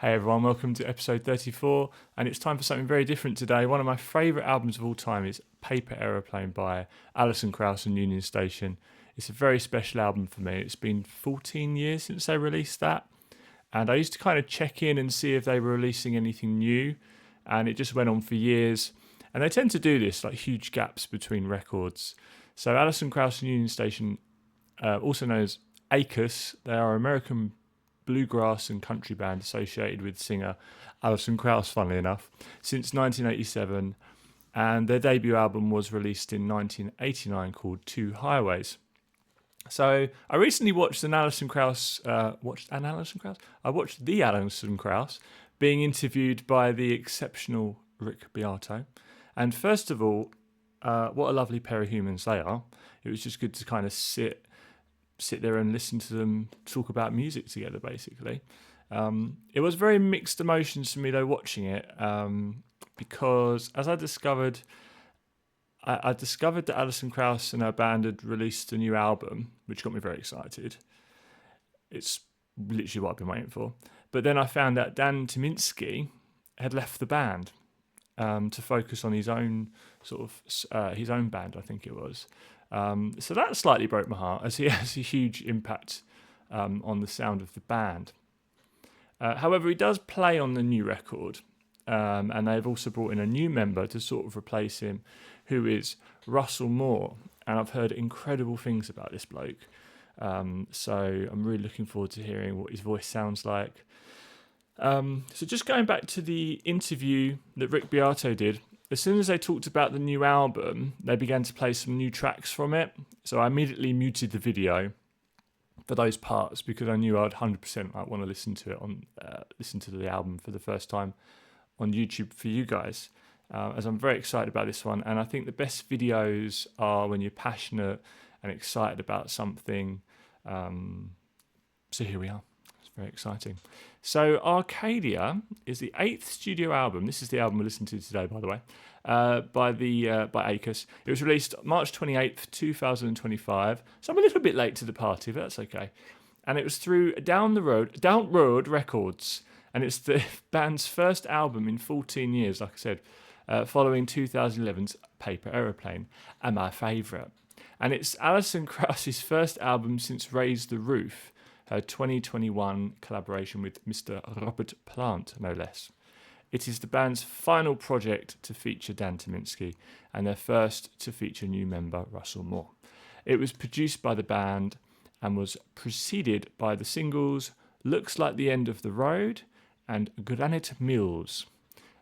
Hey everyone, welcome to episode 34, and it's time for something very different today. One of my favourite albums of all time is Paper Aeroplane by Alison Krauss and Union Station. It's a very special album for me. It's been 14 years since they released that, and I used to kind of check in and see if they were releasing anything new, and it just went on for years. And they tend to do this, like huge gaps between records. So Alison Krauss and Union Station, also known as ACUS, they are an American bluegrass and country band associated with singer Alison Krauss, funnily enough, since 1987, and their debut album was released in 1989 called Two Highways. So I recently watched the Alison Krauss being interviewed by the exceptional Rick Beato, and first of all, what a lovely pair of humans they are. It was just good to kind of sit there and listen to them talk about music together, basically. It was very mixed emotions for me, though, watching it, because as I discovered that Alison Krauss and her band had released a new album, which got me very excited. It's literally what I've been waiting for. But then I found out Dan Tyminski had left the band to focus on his own his own band, I think it was. So that slightly broke my heart, as he has a huge impact on the sound of the band. However, he does play on the new record, and they've also brought in a new member to sort of replace him, who is Russell Moore. And I've heard incredible things about this bloke, so I'm really looking forward to hearing what his voice sounds like. So just going back to the interview that Rick Beato did, as soon as they talked about the new album, they began to play some new tracks from it. So I immediately muted the video for those parts because I knew I'd 100% want to listen to it listen to the album for the first time on YouTube for you guys, as I'm very excited about this one. And I think the best videos are when you're passionate and excited about something. So here we are. It's very exciting. So Arcadia is the 8th studio album. This is the album we're listening to today, by the way, by ACUS. It was released March 28th, 2025. So I'm a little bit late to the party, but that's okay. And it was through Down Road Records, and it's the band's first album in 14 years, like I said, following 2011's Paper Aeroplane, and my favourite. And it's Alison Krauss's first album since Raise the Roof, her 2021 collaboration with Mr. Robert Plant, no less. It is the band's final project to feature Dan Tyminski, and their first to feature new member Russell Moore. It was produced by the band and was preceded by the singles Looks Like the End of the Road and Granite Mills.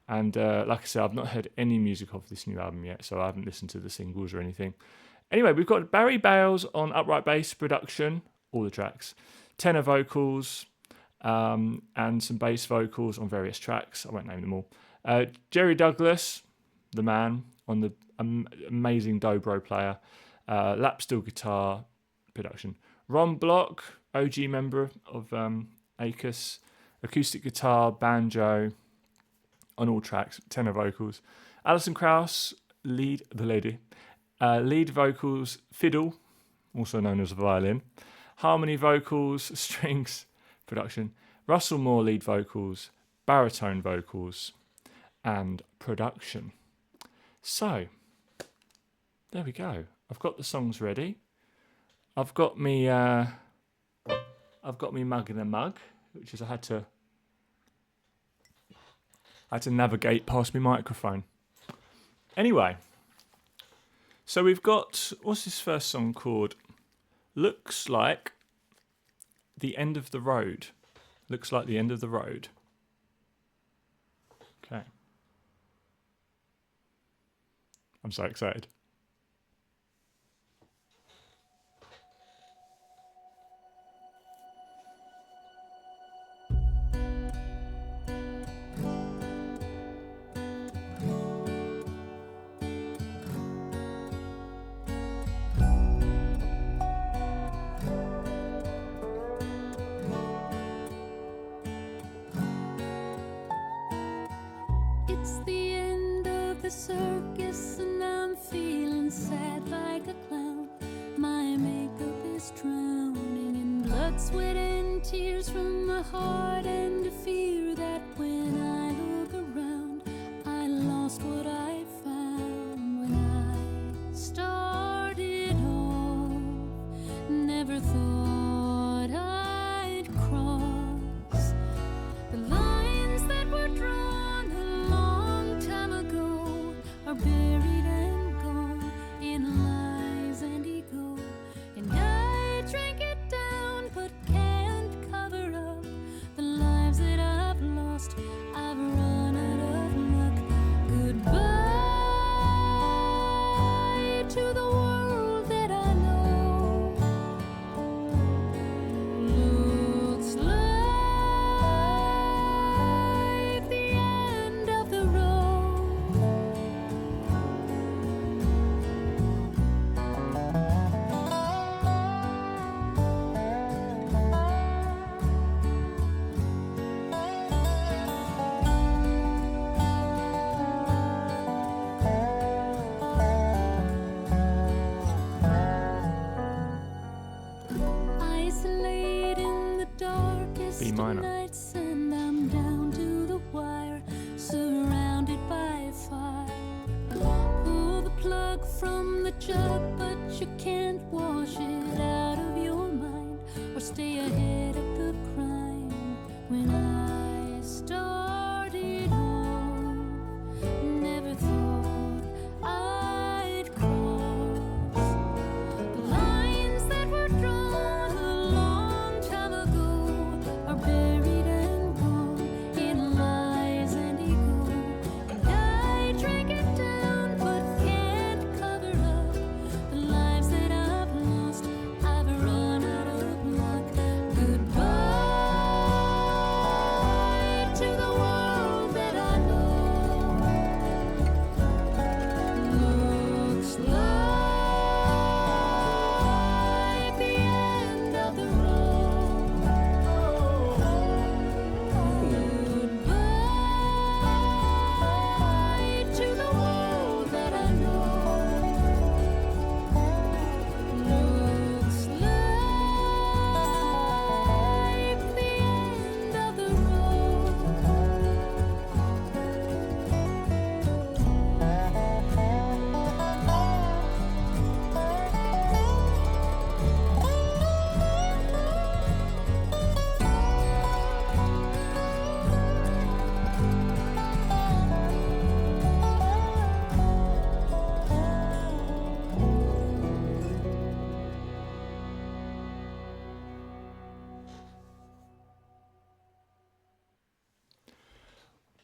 And like I said, I've not heard any music of this new album yet, so I haven't listened to the singles or anything. Anyway, we've got Barry Bales on upright bass production, all the tracks, tenor vocals, and some bass vocals on various tracks. I won't name them all. Jerry Douglas, the man, on the amazing dobro player, lap steel guitar production. Ron Block, OG member of ACUS, acoustic guitar, banjo on all tracks, tenor vocals. Alison Krauss, lead vocals, fiddle, also known as a violin. Harmony vocals, strings, production. Russell Moore lead vocals, baritone vocals, and production. So, there we go. I've got the songs ready. I've got me mug in a mug, which is I had to navigate past my microphone. Anyway, so we've got, what's this first song called? Looks Like the End of the Road. Looks Like the End of the Road. Okay. I'm so excited. It's the end of the circus and I'm feeling sad like a clown. My makeup is drowning in blood, sweat and tears from my heart and a fear that jug, but you can't wash it out of your mind or stay ahead of the crime. When I started off, never thought I'd cross the lines that were drawn a long time ago, are buried and gone in lies and ego. And I drank it down, but can't cover up the lives that I've lost. I've run out of luck. Goodbye to the world that I know. Looks like the end of the road. Goodbye to the world that I know. Looks like the end of the road.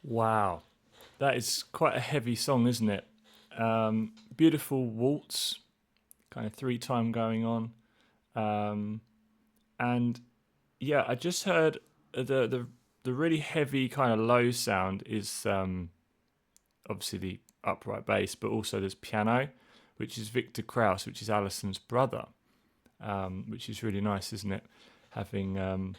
Wow, that is quite a heavy song, isn't it? Beautiful waltz, kind of 3-time going on, and yeah, I just heard the really heavy kind of low sound is obviously the upright bass, but also there's piano, which is Victor Krauss, which is Alison's brother, which is really nice, isn't it? Having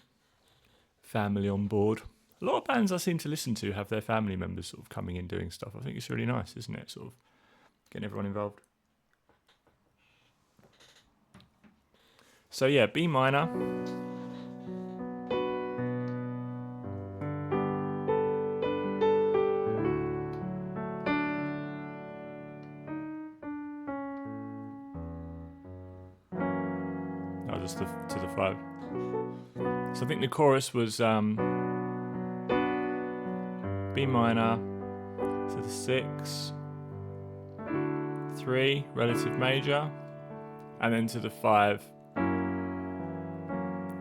family on board. A lot of bands I seem to listen to have their family members sort of coming in doing stuff. I think it's really nice, isn't it? Sort of getting everyone involved. So yeah, B minor. Oh, just to the 5. So I think the chorus was B minor to the 6, 3 relative major, and then to the 5,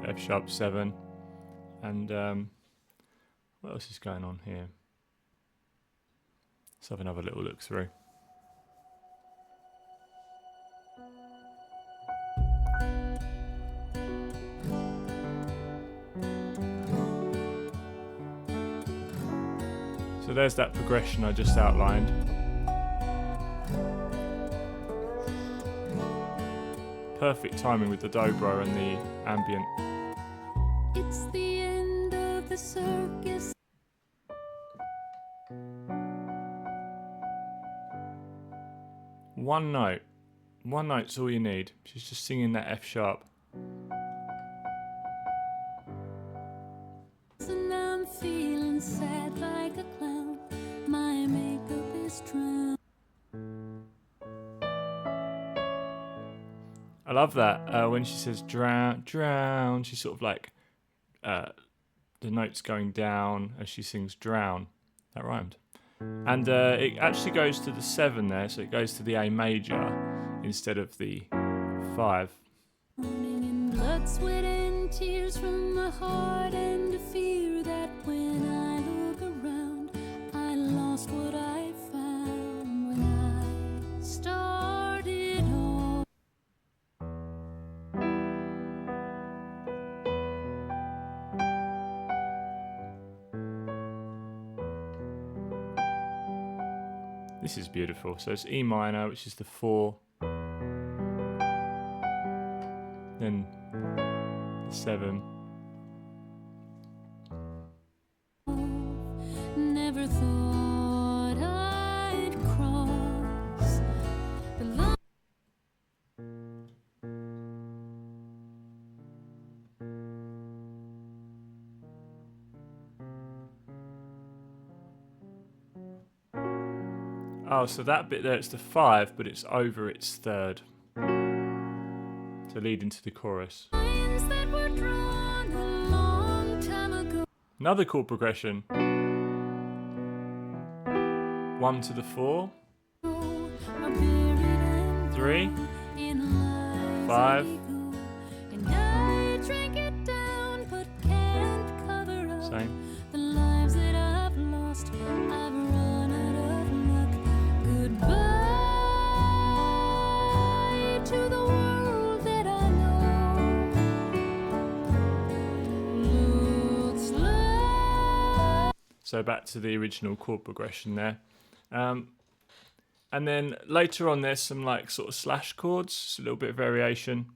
F sharp 7, and what else is going on here? Let's have another little look through. So there's that progression I just outlined. Perfect timing with the dobro and the ambient. It's the end of the circus. One note's all you need. She's just singing that F sharp. And I'm feeling sad like a clown. My makeup is drowned. I love that when she says drown, drown. She's sort of like the notes going down as she sings drown. That rhymed. And it actually goes to the 7 there, so it goes to the A major instead of the 5. Running in blood, sweat, and tears from my heart, and a fear that when I look around, I lost what I found when I started off. This is beautiful. So it's E minor, which is the 4. Then the 7. Never thought I'd cross the line. Oh, so that bit there, it's the 5, but it's over its third. To lead into the chorus. Lines that were drawn a long time ago. Another chord progression. 1 to the 4, Are buried and 3, in lies 5. they go. And I drink it down, but can't cover up Same. the lives that I've lost. I've run out of luck. Goodbye to the world that I know. Looks like So back to the original chord progression there. And then later on there's some like sort of slash chords, just a little bit of variation.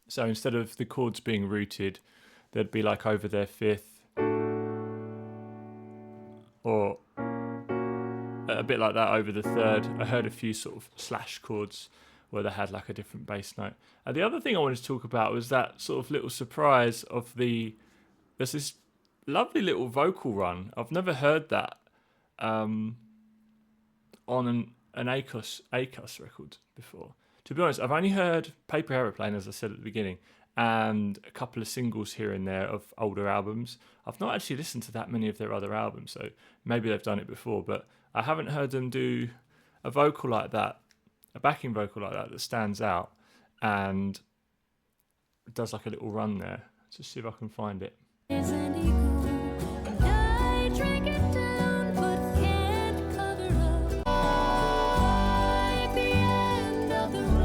So instead of the chords being rooted, they'd be like over their 5th, or a bit like that over the 3rd. I heard a few sort of slash chords where they had like a different bass note. And the other thing I wanted to talk about was that sort of little surprise of there's this lovely little vocal run. I've never heard that on an ACOS record before. To be honest, I've only heard Paper Aeroplane, as I said at the beginning, and a couple of singles here and there of older albums. I've not actually listened to that many of their other albums, so maybe they've done it before, but I haven't heard them do a vocal like that, a backing vocal like that stands out and does like a little run there. Let's just see if I can find it. and he go. And I drink it down, but can't cover up. At the end of the road.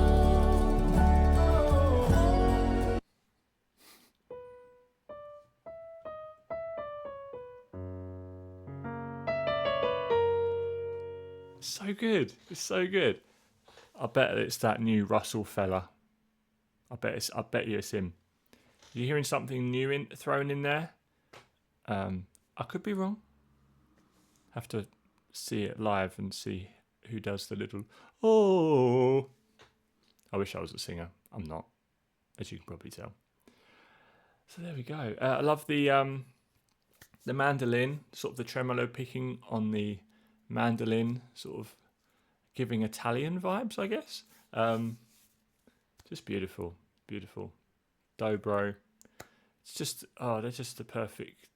So good. It's so good. I bet it's that new Russell fella. I bet you it's him. You hearing something new thrown in there? I could be wrong. Have to see it live and see who does the little oh. I wish I was a singer. I'm not, as you can probably tell. So there we go. I love the mandolin, sort of the tremolo picking on the mandolin, sort of giving Italian vibes, I guess. Just beautiful, beautiful. Dobro. It's just, they're just the perfect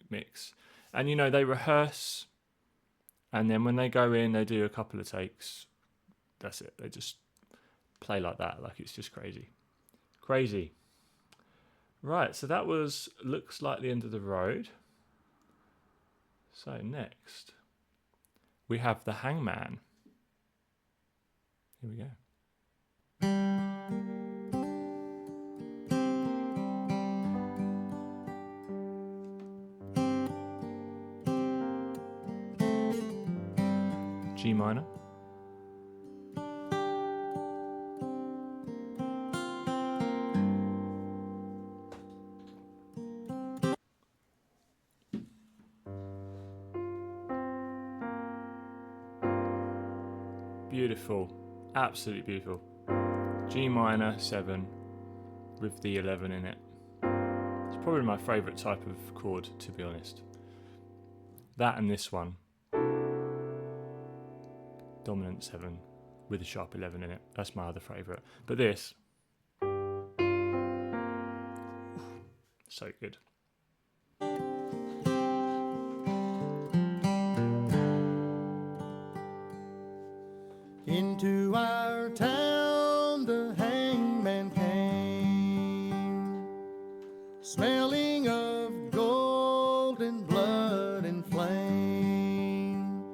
mix. And you know, they rehearse, and then when they go in, they do a couple of takes. That's it. They just play like that, like it's just crazy. Crazy. Right, so that looks like the end of the road. So next, we have the Hangman. Here we go. G minor. Beautiful, absolutely beautiful. G minor 7 with the 11 in it. It's probably my favourite type of chord, to be honest. That and this one. Dominant 7 with a sharp 11 in it. That's my other favourite. But this, so good. Into our town the hangman came, smelling of gold and blood and flame,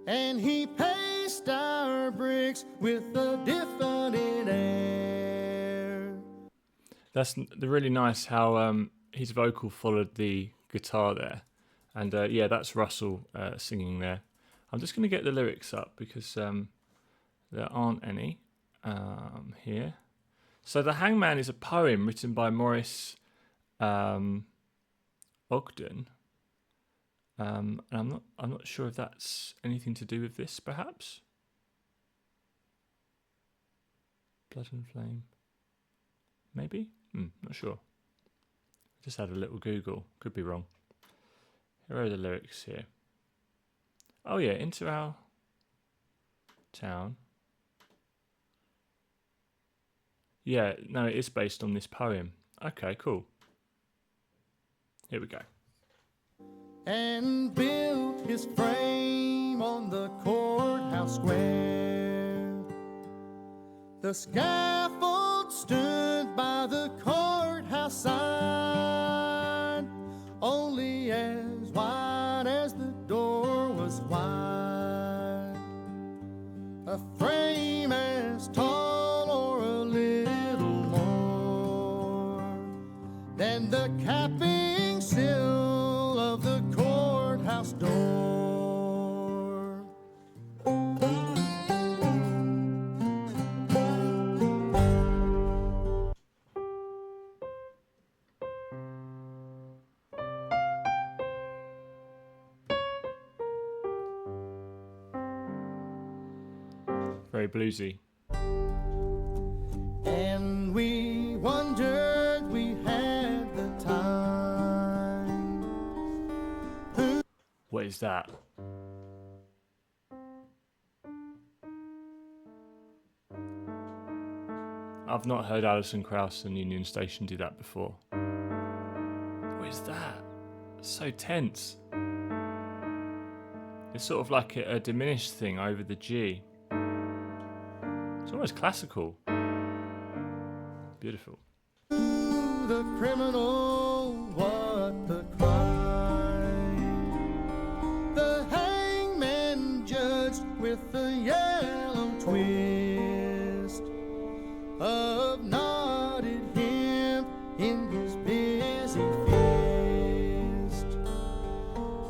and he paced our bricks with a diffident air. That's really nice how his vocal followed the guitar there. And yeah, that's Russell singing there. I'm just going to get the lyrics up because there aren't any here. So The Hangman is a poem written by Maurice Ogden. And I'm not sure if that's anything to do with this, perhaps. Blood and Flame. Maybe? Not sure. Just had a little Google. Could be wrong. Here are the lyrics here. Oh yeah, into our town. Yeah, no, it is based on this poem. Okay, cool. Here we go. And built his frame on the courthouse square. The scaffold stood by the courthouse side, only as wide as the door was wide. A frame as tall or a little more than the capping sill of the courthouse door. Very bluesy. And we wondered we had the time. What is that? I've not heard Alison Krauss and Union Station do that before. What is that? It's so tense. It's sort of like a diminished thing over the G. It's almost classical. Beautiful. The criminal, what the crime? The hangman judged with the yellow twist of knotted hemp in his busy fist.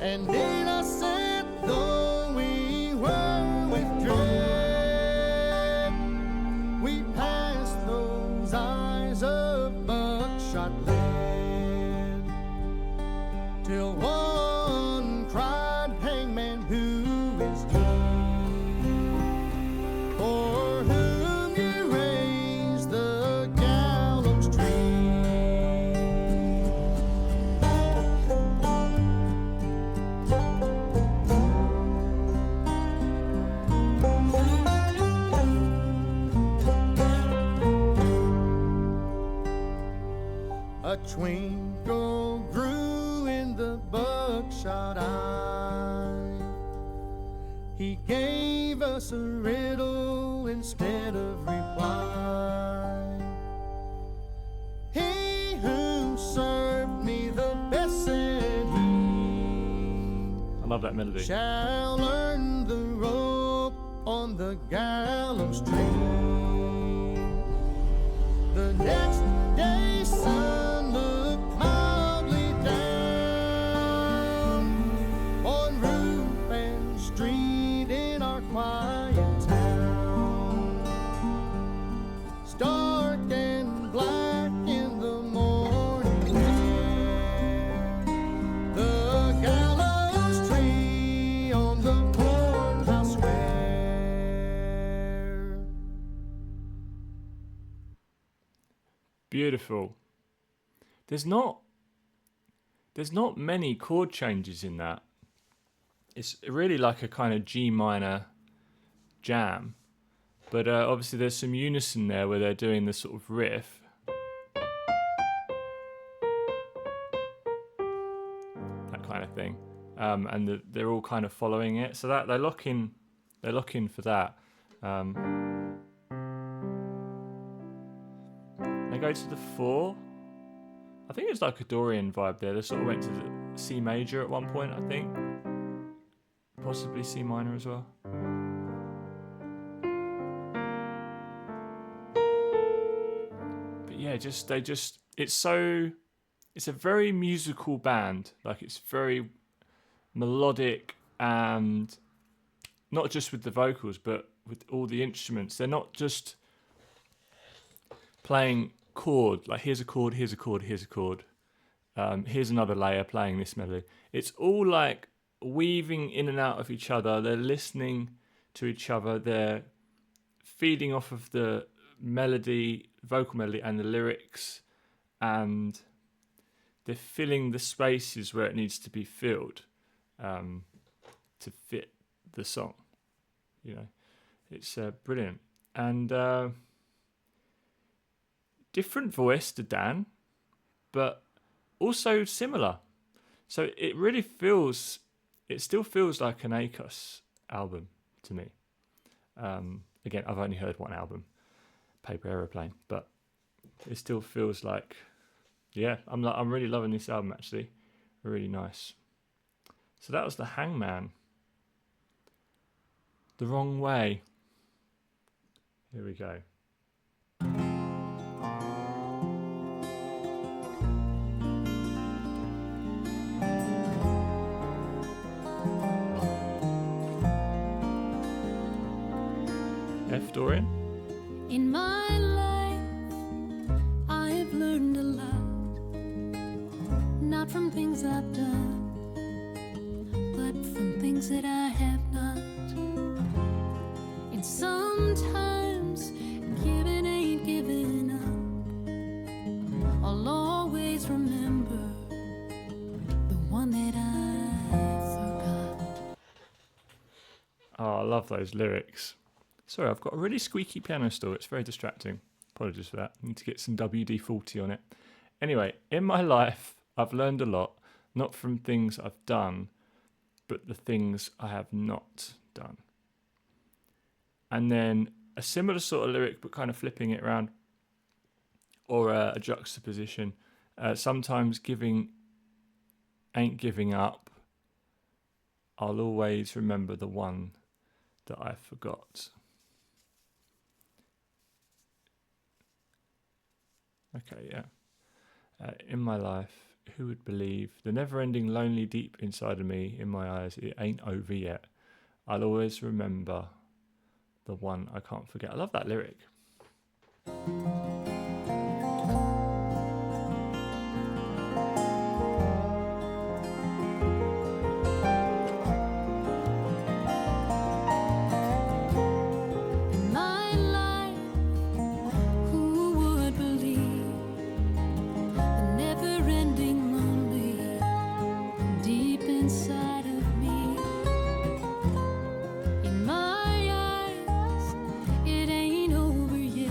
And innocent though we were with dread, we passed those eyes of buckshot lead, till one cried, "Hangman, who is he, for whom you raised the gallows tree?" A twinkle grew in the buckshot eye. He gave us a riddle instead of reply. He who served me the best, said he, I love that melody. shall learn the rope on the gallows tree. The next day sun looked mildly down on roof and street in our quiet town. Stark and black in the morning air, the gallows tree on the courthouse square. Beautiful. There's not many chord changes in that. It's really like a kind of G minor jam, but obviously there's some unison there where they're doing the sort of riff. That kind of thing, and they're all kind of following it, so that they lock in for that. They go to the 4. I think it's like a Dorian vibe there. They sort of went to the C major at one point, I think. Possibly C minor as well. But yeah, it's a very musical band. Like, it's very melodic, and not just with the vocals, but with all the instruments. They're not just playing chord, like here's a chord, here's a chord, here's a chord, here's another layer playing this melody. It's all like weaving in and out of each other. They're listening to each other, they're feeding off of the melody, vocal melody, and the lyrics, and they're filling the spaces where it needs to be filled to fit the song, you know. It's brilliant. And different voice to Dan, but also similar. So it really feels, it still feels like an ACOS album to me. Again, I've only heard one album, Paper Aeroplane, but it still feels like, yeah, I'm really loving this album actually. Really nice. So that was the Hangman. The Wrong Way. Here we go. F. Dorian. In my life, I have learned a lot, not from things I've done, but from things that I have not. And sometimes giving ain't giving up. I'll always remember the one that I forgot. Oh, I love those lyrics. Sorry, I've got a really squeaky piano stool. It's very distracting. Apologies for that. I need to get some WD-40 on it. Anyway, in my life, I've learned a lot, not from things I've done, but the things I have not done. And then a similar sort of lyric, but kind of flipping it around, or a juxtaposition. Sometimes giving ain't giving up. I'll always remember the one that I forgot. Okay, yeah. In my life, who would believe the never-ending lonely deep inside of me, in my eyes, it ain't over yet. I'll always remember the one I can't forget. I love that lyric. In my life, who would believe the never-ending lonely deep inside of me? In my eyes, it ain't over yet.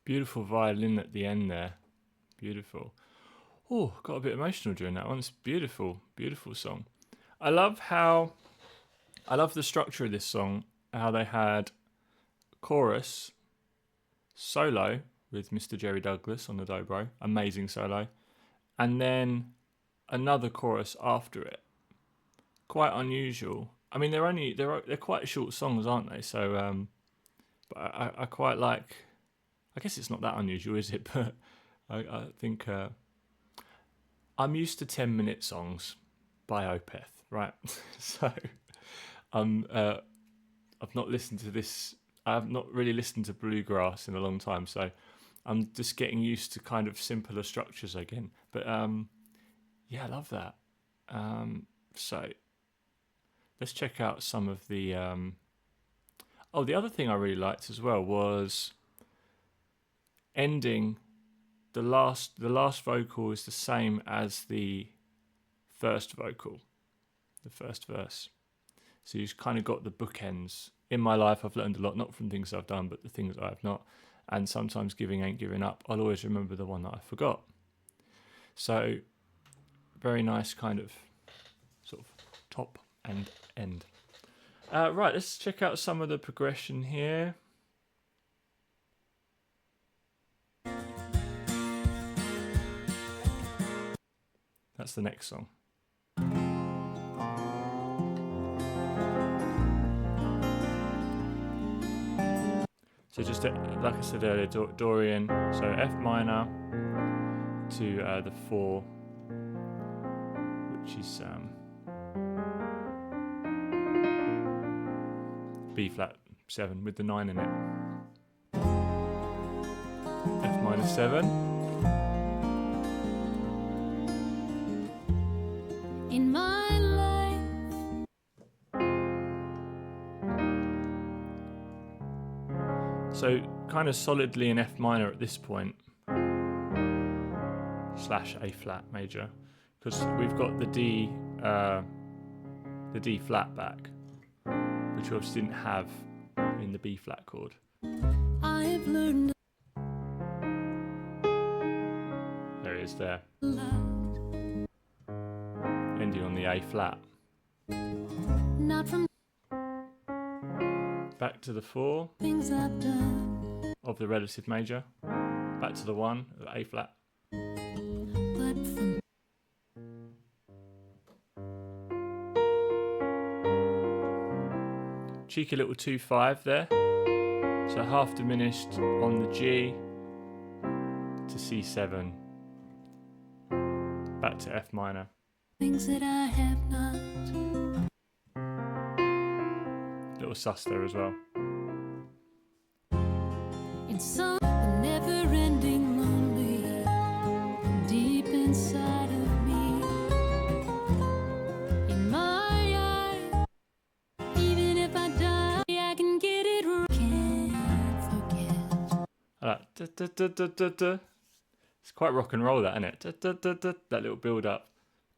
Beautiful violin at the end there. Beautiful. Oh, got a bit emotional during that one. It's beautiful, beautiful song. I love the structure of this song, how they had chorus, solo with Mr. Jerry Douglas on the dobro, amazing solo, and then another chorus after it. Quite unusual. I mean, they're quite short songs, aren't they? So, but I quite like. I guess it's not that unusual, is it? But I think I'm used to 10-minute songs by Opeth, right? So I've not listened to this. I've not really listened to bluegrass in a long time, so I'm just getting used to kind of simpler structures again. But yeah, I love that. So let's check out some of the. The other thing I really liked as well was ending. The last vocal is the same as the first vocal, the first verse. So you've kind of got the bookends. In my life, I've learned a lot, not from things I've done, but the things I have not. And sometimes giving ain't giving up. I'll always remember the one that I forgot. So very nice kind of sort of top and end. Right, let's check out some of the progression here. That's the next song. So just like I said earlier, Dorian. So F minor to the 4, which is B flat 7 with the 9 in it. F minor 7. In my life, So kind of solidly in F minor at this point, / A flat major, because we've got the D flat back, which we obviously didn't have in the B flat chord. I've learned There it is there, a lot, ending on the A flat. not from Back to the 4 things I've done, of the relative major, back to the 1 of A flat. but from Cheeky little 2/5 there, so half diminished on the G to C7, back to F minor. things that I have not. Little sus there as well. In some never-ending lonely, deep inside of me, in my eyes, even if I die, I can get it right. Can't forget. I like da, da, da, da, da, da. It's quite rock and roll, that, isn't it? Da, da, da, da, that little build up.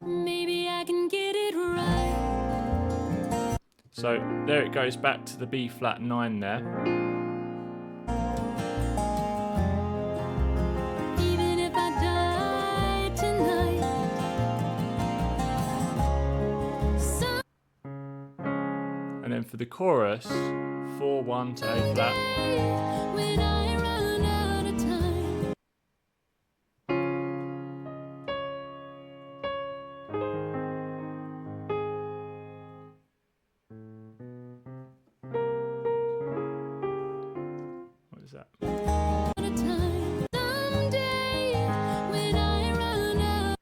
Maybe I can get it right. So there it goes back to the B flat 9 there. Even if I die tonight. So And then for the chorus, 4/1 to A flat. when I run out of time, What is that? out of time. Someday when I run out.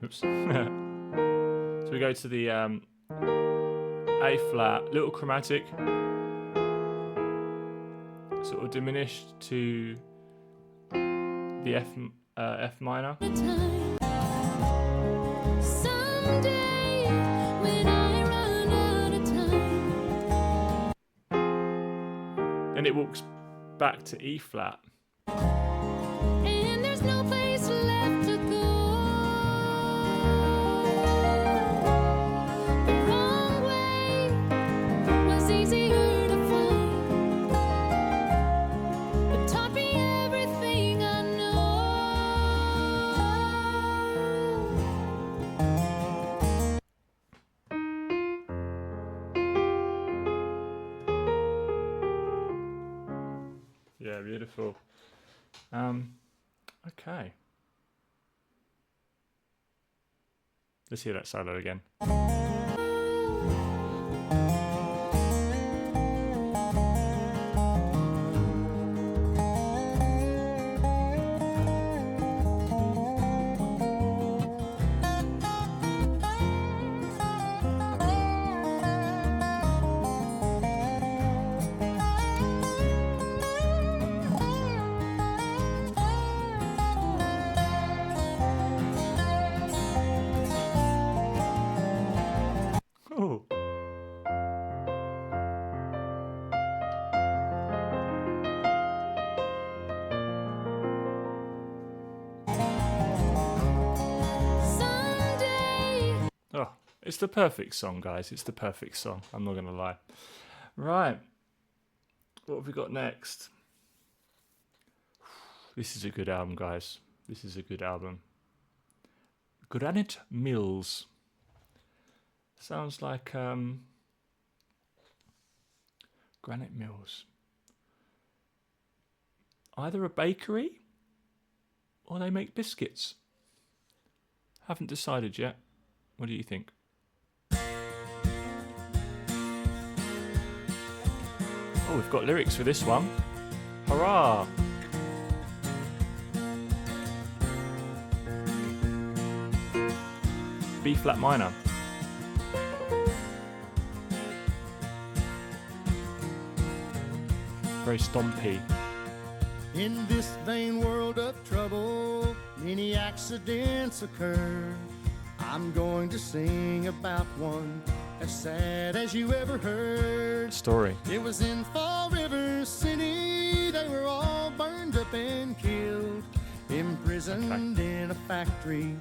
Oops. So we go to the A flat, little chromatic, sort of diminished to the F minor. Time. Someday when I run out of time, Then it walks back to E flat. and there's no place left to go. beautiful. Okay. Let's hear that solo again. Oh. Someday. Oh, it's the perfect song, guys. It's the perfect song. I'm not going to lie. Right. What have we got next? This is a good album, guys. This is a good album. Granite Mills. Sounds like Granite Mills. Either a bakery or they make biscuits. Haven't decided yet. What do you think? Oh, we've got lyrics for this one. Hurrah! B flat minor. Very stompy. In this vain world of trouble, many accidents occur. I'm going to sing about one as sad as you ever heard. Story. It was in Fall River City. They were all burned up and killed, imprisoned in a factory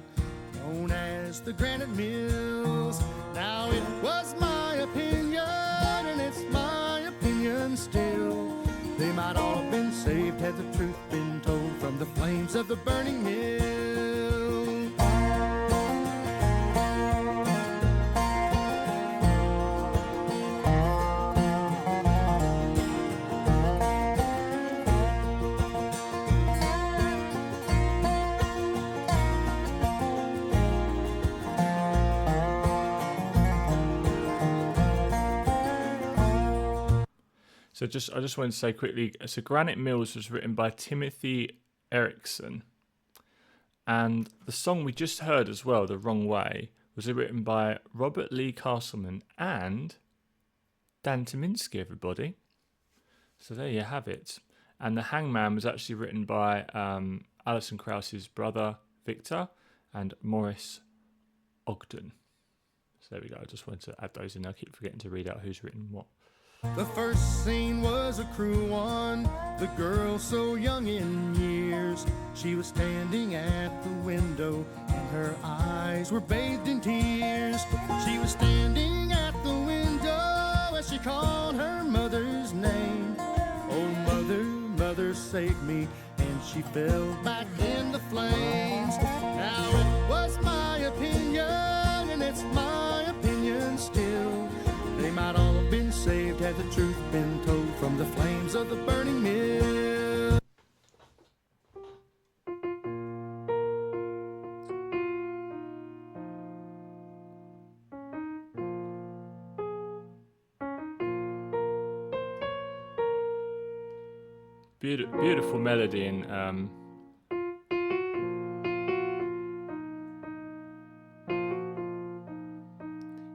known as the Granite Mills. Now it was my opinion, and it's my opinion still. They might all have been saved had the truth been told from the flames of the burning mill. So I just wanted to say quickly, so Granite Mills was written by Timothy Erickson. And the song we just heard as well, The Wrong Way, was written by Robert Lee Castleman and Dan Tyminski, everybody. So there you have it. And The Hangman was actually written by Alison Krauss's brother, Victor, and Maurice Ogden. So there we go. I just wanted to add those in. I keep forgetting to read out who's written what. The first scene was a cruel one. The girl so young in years, she was standing at the window and her eyes were bathed in tears. She was standing at the window as she called her mother's name. Oh mother, mother, save me. And she fell back in the flames. Now it was my opinion, and it's my opinion still. They might all have been saved had the truth been told from the flames of the burning mill. Beautiful melody and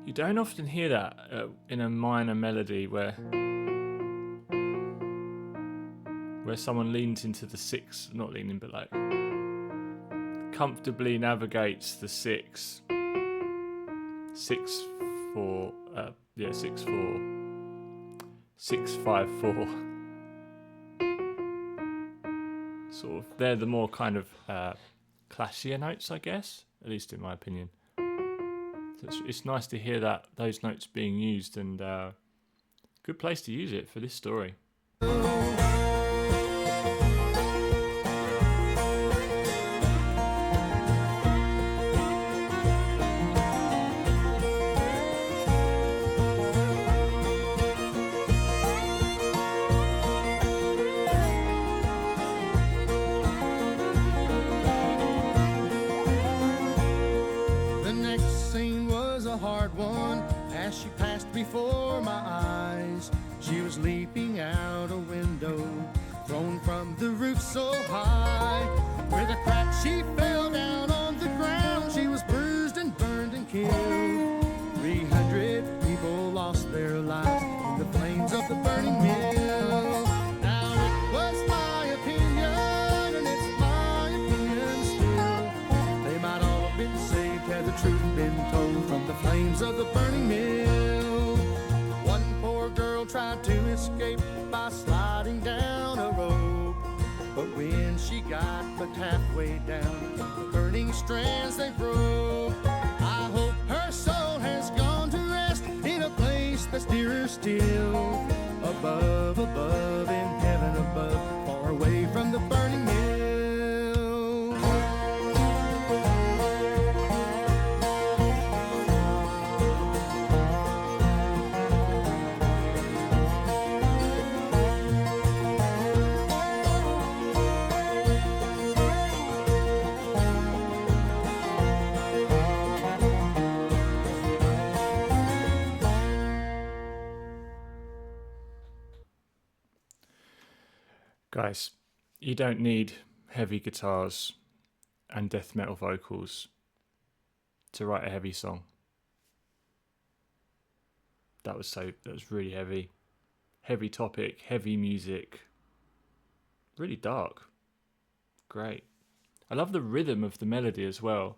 you don't often hear that in a minor melody where someone leans into the six, not leaning, but like comfortably navigates the 6/4, 6/5/4. Sort of, they're the more kind of classier notes, I guess, at least in my opinion. So it's nice to hear that those notes being used, and good place to use it for this story. As she passed before my eyes, she was leaping out a window, thrown from the roof so high. With a crack she fell down on the ground. She was bruised and burned and killed. 300 people lost their lives in the flames of the burning mill. Now it was my opinion, and it's my opinion still, they might all have been saved had the truth been told from the flames of the burning mill. One poor girl tried to escape by sliding down a rope, but when she got but halfway down, the burning strands they broke. I hope her soul has gone to rest in a place that's dearer still, above, above, in heaven above, far away from the burning mill. Guys, you don't need heavy guitars and death metal vocals to write a heavy song. That was really heavy. Heavy topic, heavy music. Really dark. Great. I love the rhythm of the melody as well.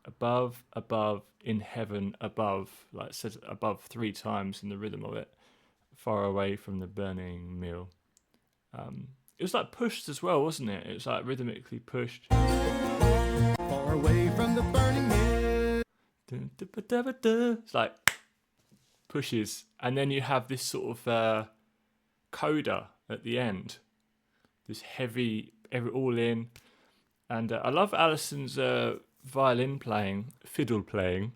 Above, above, in heaven, above. Like it says above 3 times in the rhythm of it. Far away from the burning mill. It was like pushed as well, wasn't it? It was like rhythmically pushed. Far away from the burning mill. It's like pushes, and then you have this sort of coda at the end. This heavy, all in, and I love Alison's violin playing, fiddle playing,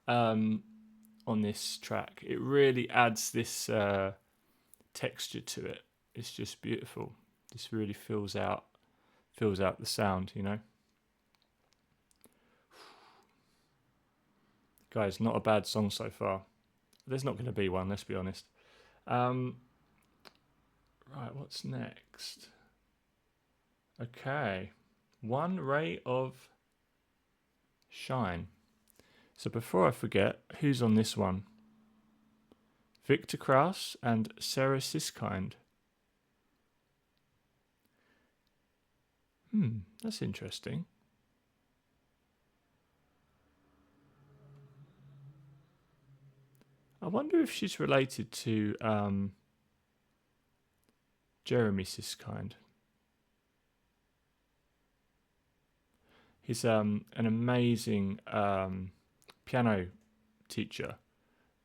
on this track. It really adds this texture to it. It's just beautiful. This really fills out the sound, you know. Guys, not a bad song so far. There's not going to be one, let's be honest. Right, what's next? Okay. One Ray of Shine. So before I forget, who's on this one? Victor Krauss and Sarah Siskind. That's interesting. I wonder if she's related to Jeremy Siskind. He's an amazing piano teacher.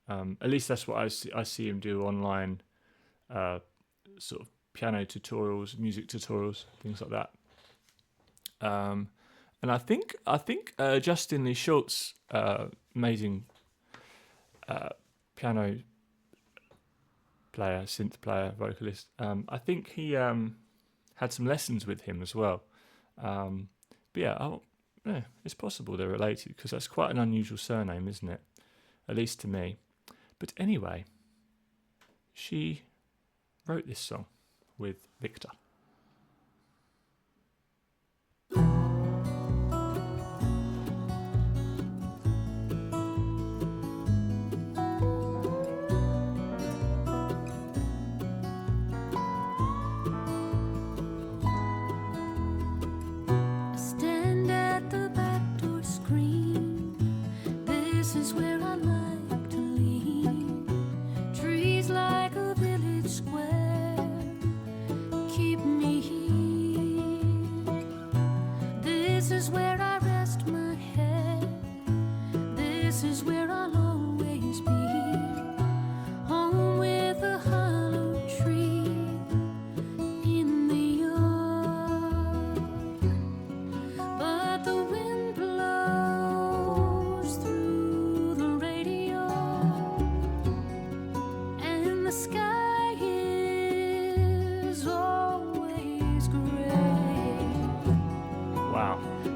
At least that's what I see him do online. Sort of piano tutorials, music tutorials, things like that. And I think Justin Lee Schultz, amazing piano player, synth player, vocalist. I think he had some lessons with him as well. But yeah, it's possible they're related because that's quite an unusual surname, isn't it? At least to me. But anyway, she wrote this song with Victor.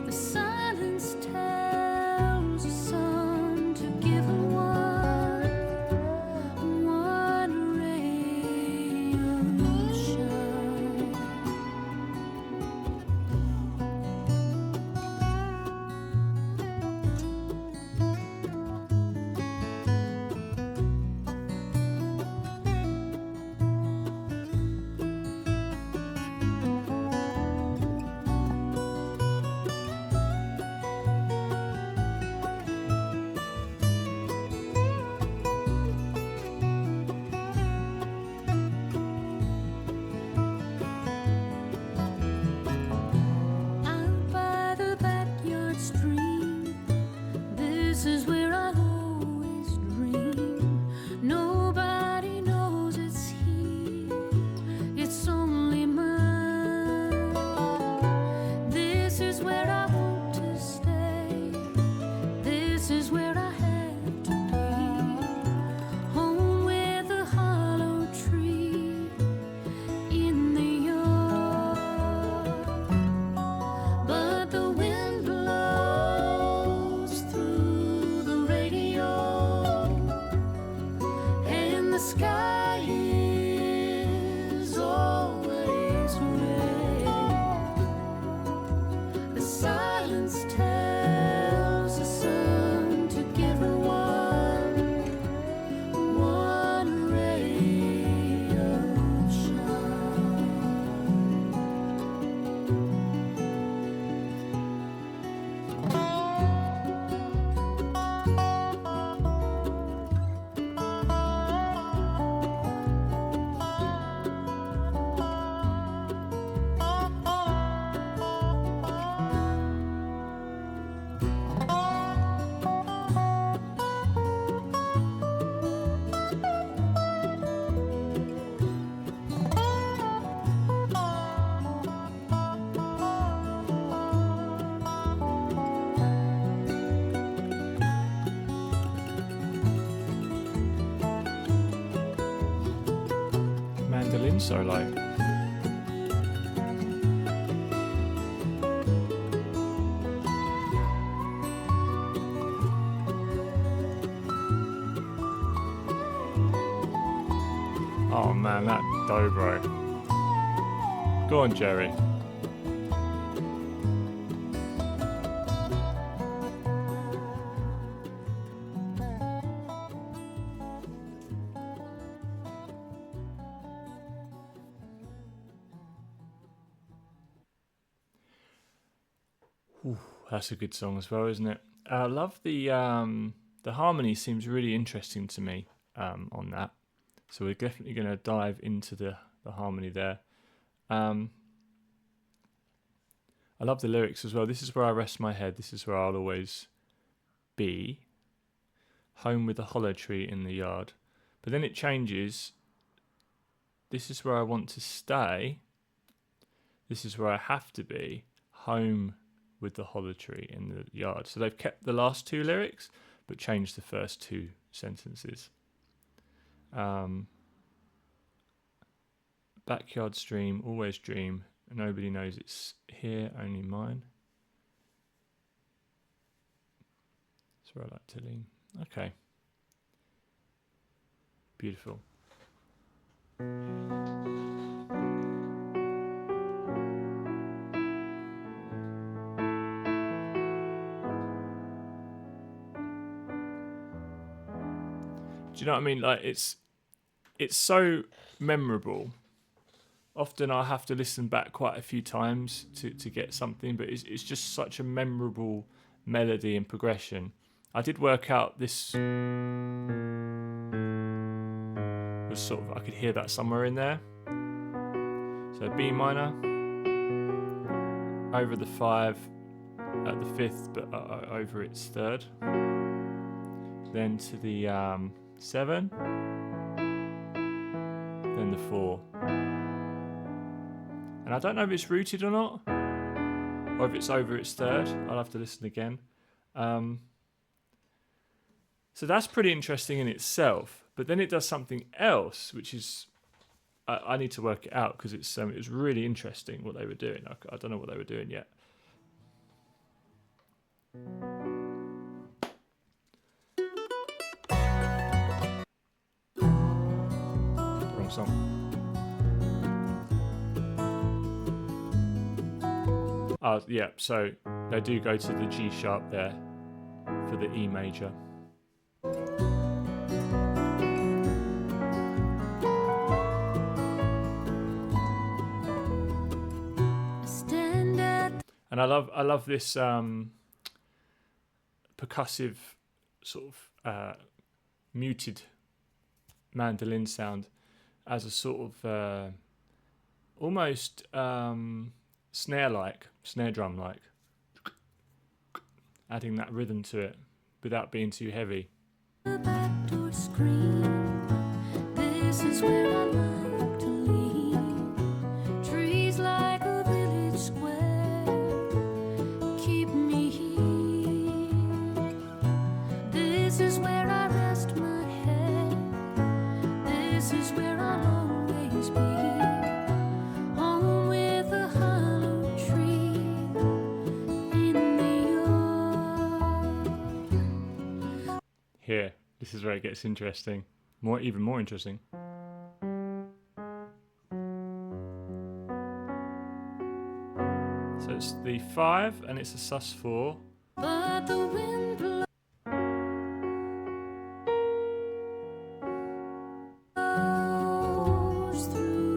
The silence tells the sun to violin solo. Oh man, that dobro. Go on, Jerry. Ooh, that's a good song as well, isn't it? I love the harmony. Seems really interesting to me on that. So we're definitely going to dive into the harmony there. I love the lyrics as well. This is where I rest my head. This is where I'll always be. Home with a hollow tree in the yard. But then it changes. This is where I want to stay. This is where I have to be. Home with the hollow tree in the yard. So they've kept the last two lyrics, but changed the first two sentences. Backyard stream, always dream. Nobody knows it's here, only mine. That's where I like to lean. Okay. Beautiful. Do you know what I mean? Like it's so memorable. Often I have to listen back quite a few times to get something, but it's just such a memorable melody and progression. I did work out this was sort of, I could hear that somewhere in there. So B minor, over the 5 at the 5th, but over its 3rd. Then to the 7, then the 4. And I don't know if it's rooted or not, or if it's over its 3rd. I'll have to listen again. So that's pretty interesting in itself. But then it does something else, which is I need to work it out because it was really interesting what they were doing. I don't know what they were doing yet. Wrong song. Yeah, so they do go to the G sharp there for the E major. And I love this percussive sort of muted mandolin sound as a sort of almost snare drum like, adding that rhythm to it without being too heavy. The back door screen. This is where I like to lean. Trees like a village square keep me here. This is where I rest my head. This is where I'll always be. Home with a hollow tree in the yard. Here, this is where it gets interesting. Even more interesting. So it's the 5 and it's a sus4. But the wind blows through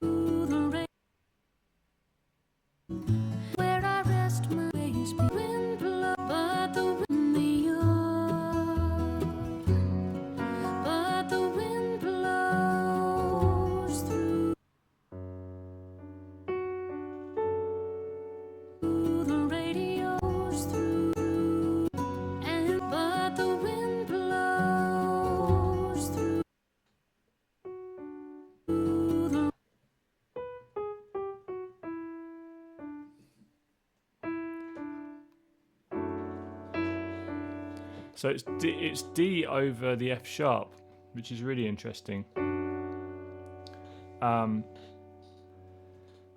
the rain. Where I rest my face, wind blows, but the wind in the yard. But the wind blows So it's D over the F sharp, which is really interesting.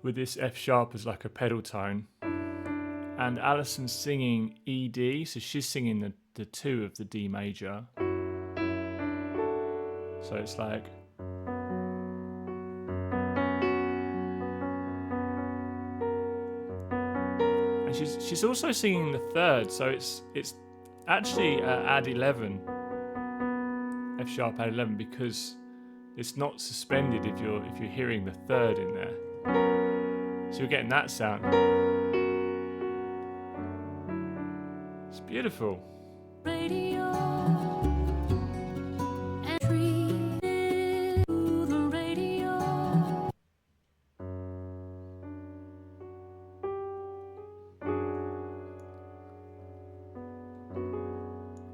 With this F sharp as like a pedal tone, and Alison's singing E D, so she's singing the 2 of the D major. So it's like, and she's also singing the 3rd, so it's actually add 11, F sharp add 11, because it's not suspended if you're hearing the 3rd in there. So you're getting that sound. It's beautiful. Radio entry to the radio.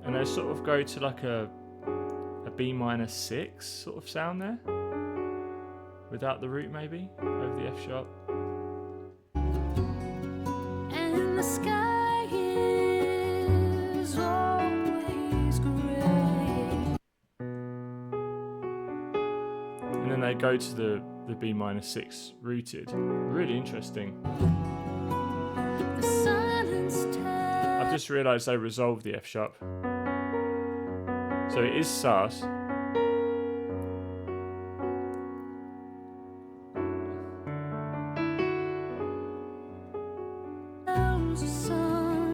And they sort of go to like a B minor 6 sort of sound there, without the root maybe, over the F sharp. And the sky is always gray. And then they go to the B minor 6 rooted. Really interesting. The silence I've just realised they resolved the F sharp. So it is sus. tells the sun.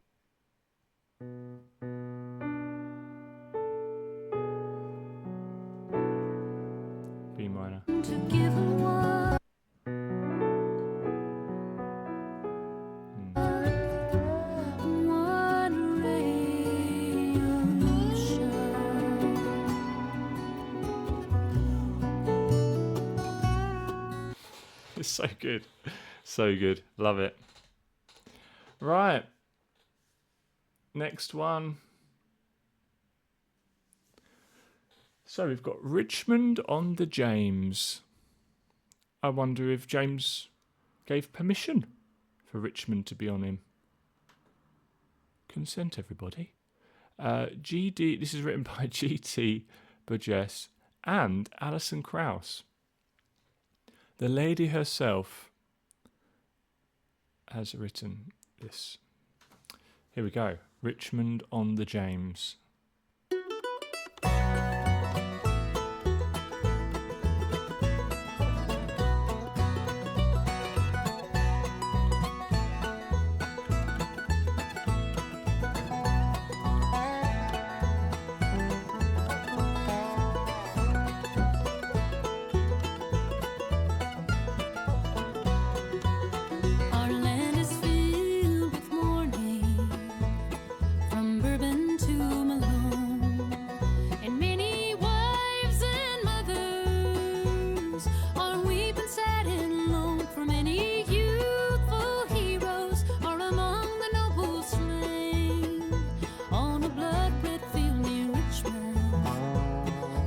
B minor. To give her one ray of shine. It's so good. So good. Love it. Right. Next one. So we've got Richmond on the James. I wonder if James gave permission for Richmond to be on him. Consent, everybody. GD. This is written by G.T. Burgess and Alison Krauss. The lady herself has written this. Here we go. Richmond on the James. Our land is filled with mourning, from Bourbon to Malone, and many wives and mothers are weeping sad and lone, for many youthful heroes are among the noble slain on a blood-red field near Richmond,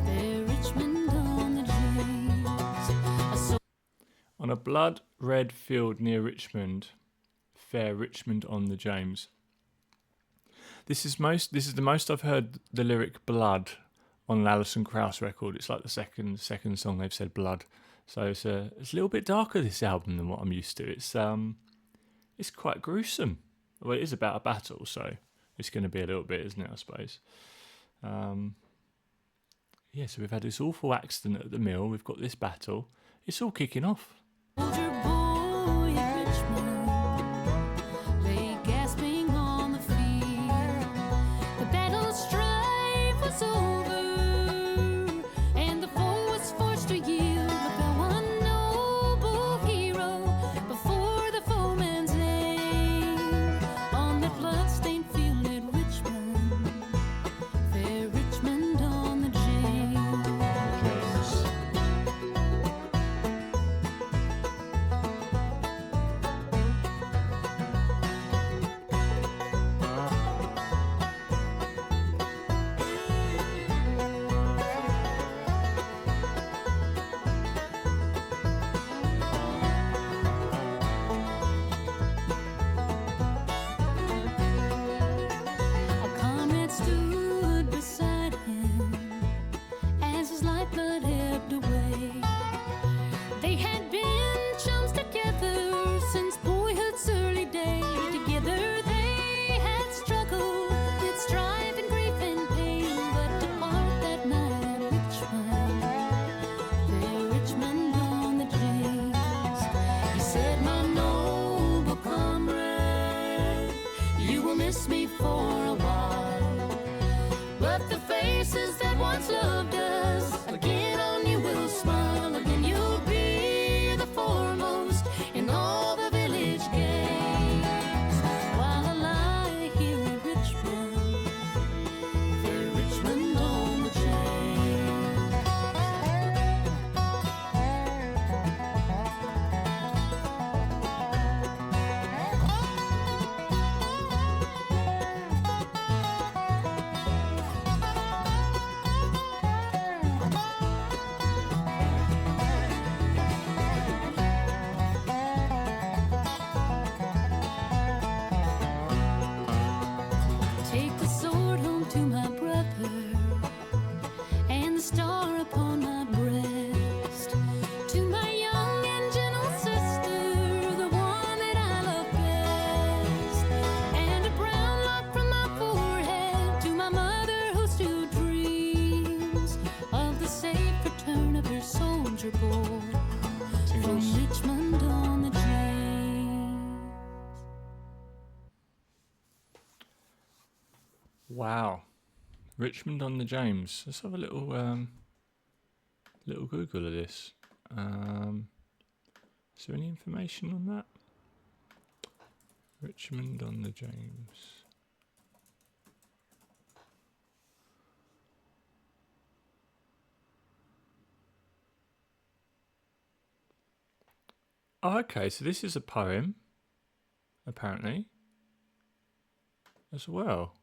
there Richmond on the James. On a blood-red field near Richmond, fair Richmond on the James. This is the most I've heard the lyric blood on an Alison Krauss record. It's like the second song they've said blood. So it's a little bit darker, this album, than what I'm used to. It's quite gruesome. Well, it is about a battle, so it's going to be a little bit, isn't it, I suppose. Yeah, so we've had this awful accident at the mill. We've got this battle. It's all kicking off. Soldier boy at Richmond lay gasping on the field. The battle strife was over, and the foe was forced to yield. But there one noble hero before the foeman's lane on the blood-stained field at Richmond, fair Richmond on the James. faces that once loved us. Again on you will smile, again you'll be the foremost in all the village games. While I lie here in Richmond, fair Richmond on the chain. Take the sword home to my brother, and the star upon my breast. To my young and gentle sister, the one that I love best. And a brown lock from my forehead to my mother who still dreams of the safe return of her soldier boy from Richmond on the James. Wow. Richmond on the James. Let's have a little little Google of this. Is there any information on that? Richmond on the James. Oh, okay, so this is a poem, apparently, as well.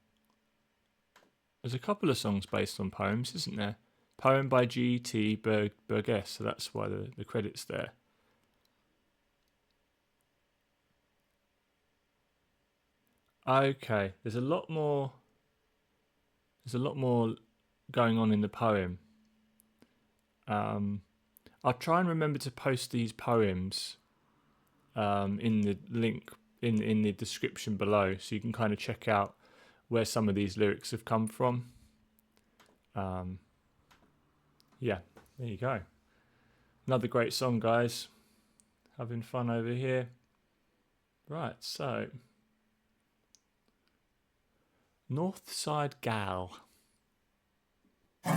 There's a couple of songs based on poems, isn't there? Poem by G.T. Burgess, so that's why the credit's there. Okay, there's a lot more going on in the poem. I'll try and remember to post these poems in the link in the description below, so you can kind of check out where some of these lyrics have come from. Yeah, there you go. Another great song, guys. Having fun over here. Right, so North Side Gal. D.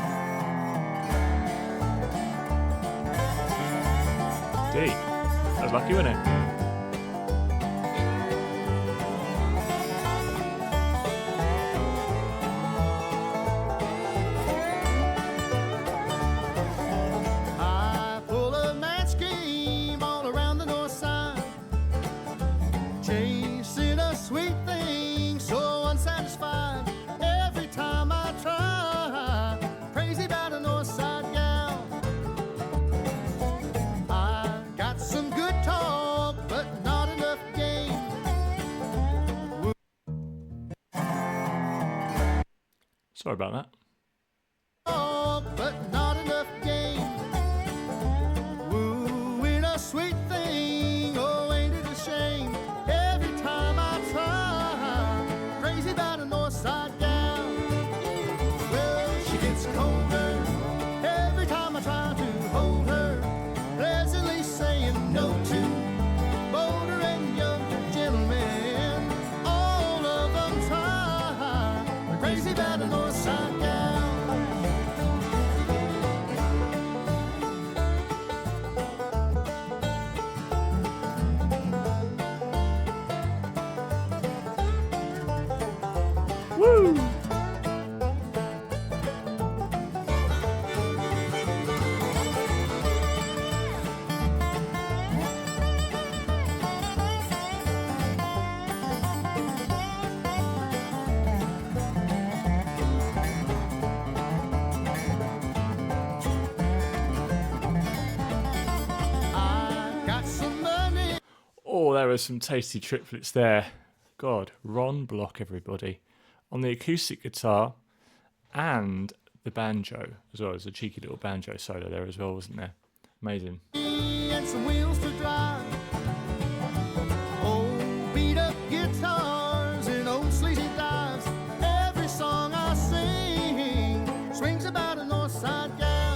That was lucky, wasn't it? I pull a mad scheme all around the north side, chasing a sweet thing so unsatisfied. Every time I try, crazy about a north side gal. I got some good talk, but not enough game. Sorry about that. Talk, but not enough game. Wooing a sweet thing, oh, ain't it a shame? Every time I try, crazy about a north side gal. Well, she gets colder every time I try to hold her, pleasantly saying no to bolder and younger gentlemen. All of them try, they're crazy about a north side gal. Woo! I got some money. Oh, there were some tasty triplets there. God, Ron Block, everybody. On the acoustic guitar and the banjo as well. There's a cheeky little banjo solo there as well, wasn't there? Amazing. And some wheels to drive. Old beat up guitars and old sleazy dives. Every song I sing swings about a north side gal.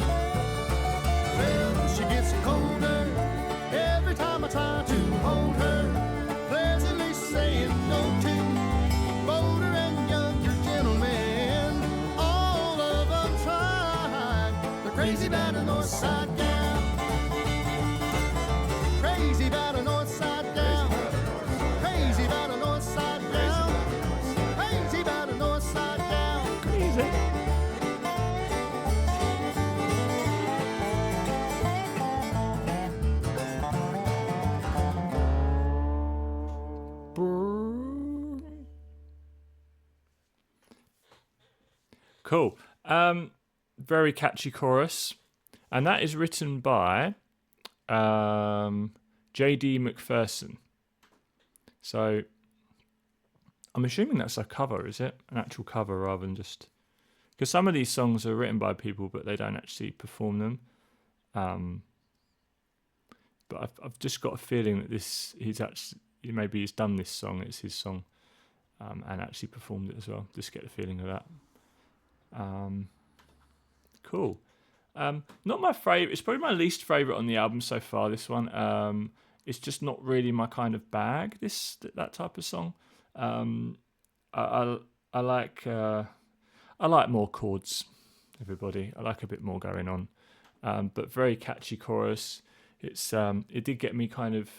Well, she gets colder every time I try to hold her, pleasantly saying no to bolder and younger gentlemen. All of them Cool. Very catchy chorus. And that is written by J.D. McPherson. So I'm assuming that's a cover, is it? An actual cover rather than just... Because some of these songs are written by people, but they don't actually perform them. But I've just got a feeling that maybe he's done this song, it's his song, and actually performed it as well. Just get the feeling of that. Cool. Not my favourite. It's probably my least favourite on the album so far, this one. It's just not really my kind of bag, that type of song. I like more chords, everybody. I like a bit more going on. But very catchy chorus. It did got me kind of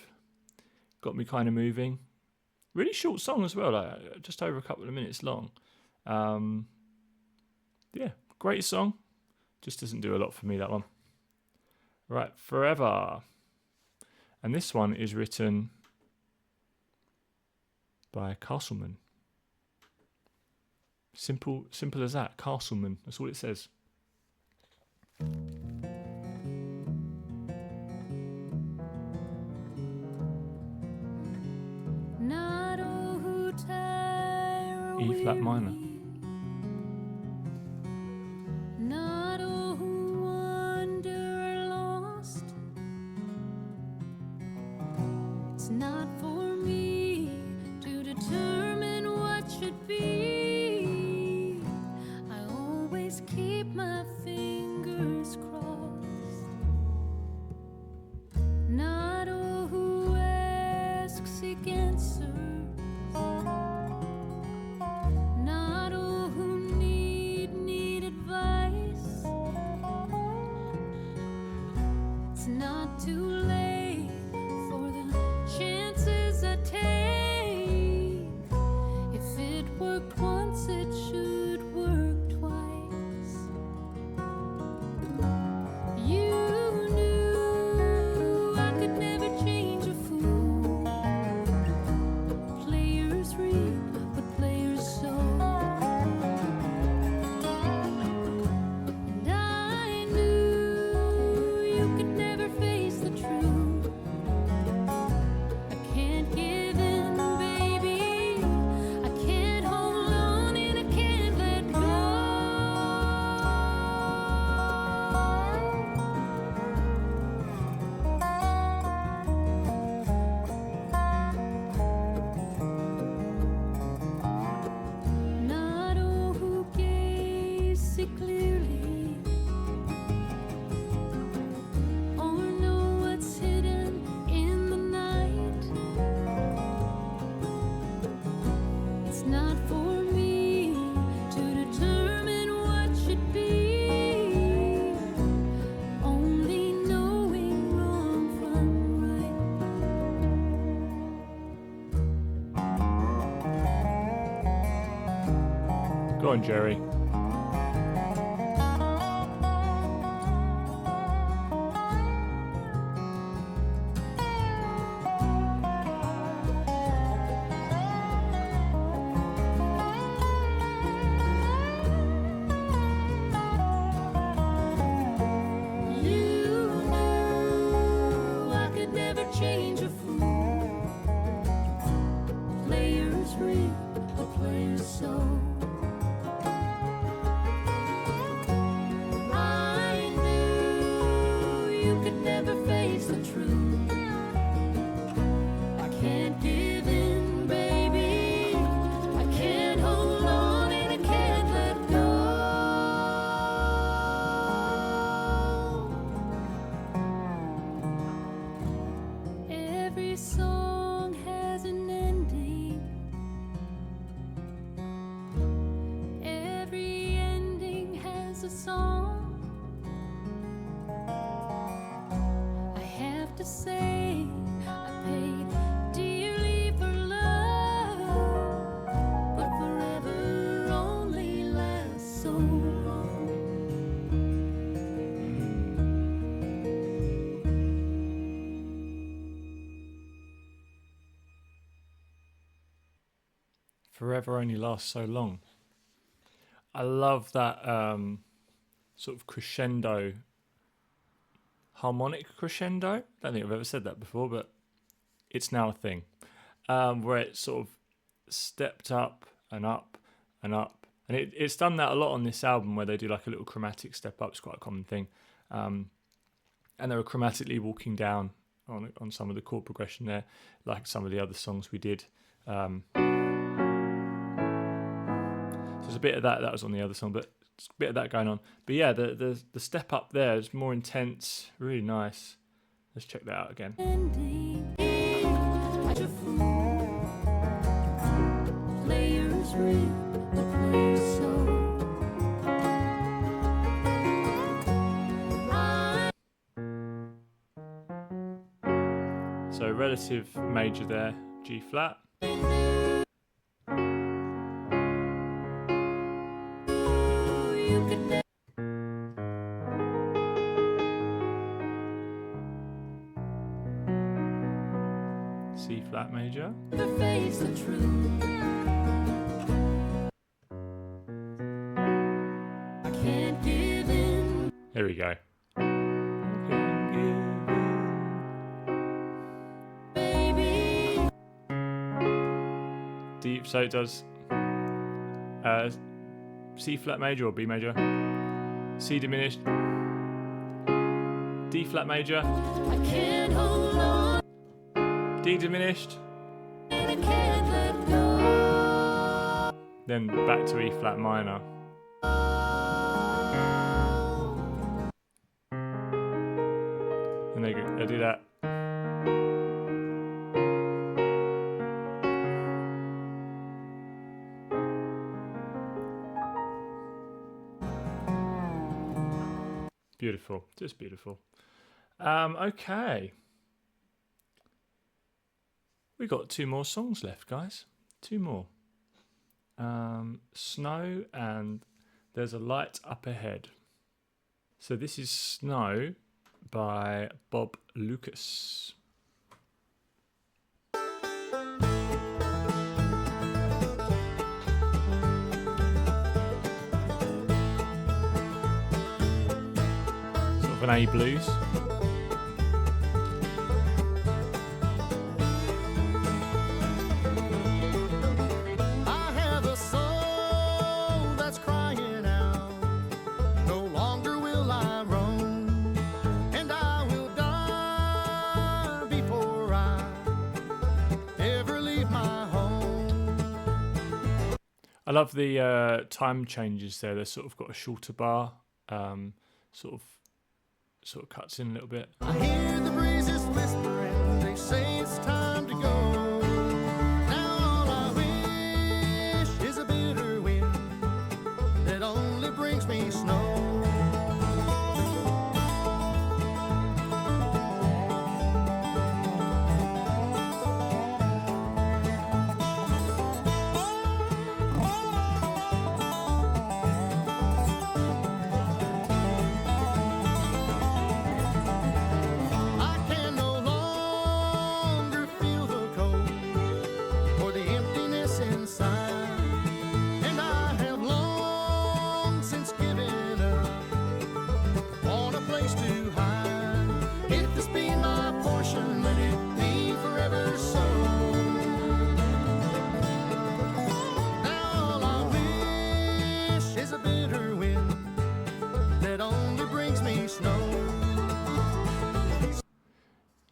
moving. Really short song as well, like just over a couple of minutes long. Yeah, great song. Just doesn't do a lot for me, that one. Right, Forever. And this one is written by Castleman. Simple as that. Castleman. That's all it says. E flat minor. Not for me to determine what should be. I always keep my fingers crossed. Not all who ask seek answers. Not all who need advice. It's not too late. Chances I take. If it worked once, it should work twice. You knew I could never change a fool. Players reap what players sow. And I knew you could never face the truth. Go on, Jerry. Forever only lasts so long. I love that sort of crescendo, harmonic crescendo. I don't think I've ever said that before, but it's now a thing. Where it sort of stepped up and up and up. And it's done that a lot on this album, where they do like a little chromatic step up. It's quite a common thing. And they were chromatically walking down on some of the chord progression there, like some of the other songs we did. So there's a bit of that was on the other song, but it's a bit of that going on. But yeah, the step up there is more intense, really nice. Let's check that out again. So relative major there, G flat. C flat major. Here we go. D, so it does C flat major or B major, C diminished, D flat major, D diminished, then back to E flat minor. And I do that. Beautiful, just beautiful. Okay. We got 2 more songs left, guys. 2 more. Snow and There's a Light Up Ahead. So this is Snow by Bob Lucas. Sort of an A blues. I love the time changes there. They've sort of got a shorter bar, sort of cuts in a little bit. I hear the breezes whispering, they say it's time to go. Now all I wish is a bitter wind that only brings me snow.